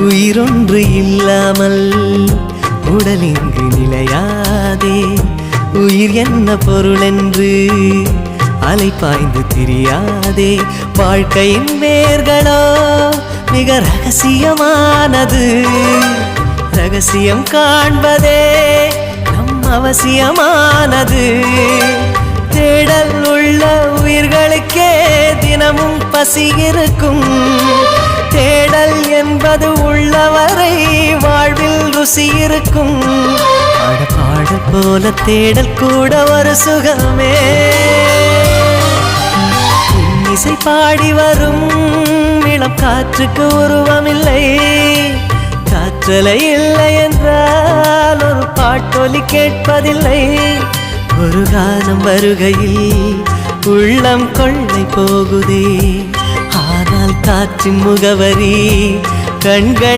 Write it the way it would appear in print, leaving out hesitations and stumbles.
உயிரொன்று இல்லாமல் உடல் இங்கு நிலையாதே. உயிர் என்ன பொருள் என்று அலைப்பாய்ந்து தெரியாதே. வாழ்க்கையின் வேர்களோ மிக ரகசியமானது. ரகசியம் காண்பதே நம் அவசியமானது. தேடல் உள்ள உயிர்களுக்கே தினமும் பசி இருக்கும். தேடல் என்பது உள்ளவரை வாழ்வில் ருசி இருக்கும். பாடல் போல தேடல் கூட ஒரு சுகமே. இசை பாடி வரும் இளம் காற்றுக்கு உருவமில்லை. காற்றலை இல்லை என்றால் ஒரு பாட்டொலி கேட்பதில்லை. ஒரு காலம் வருகையில் உள்ளம் கொள்ளை போகுதே. ஆனால் காற்றின் முகவரி கண்கள்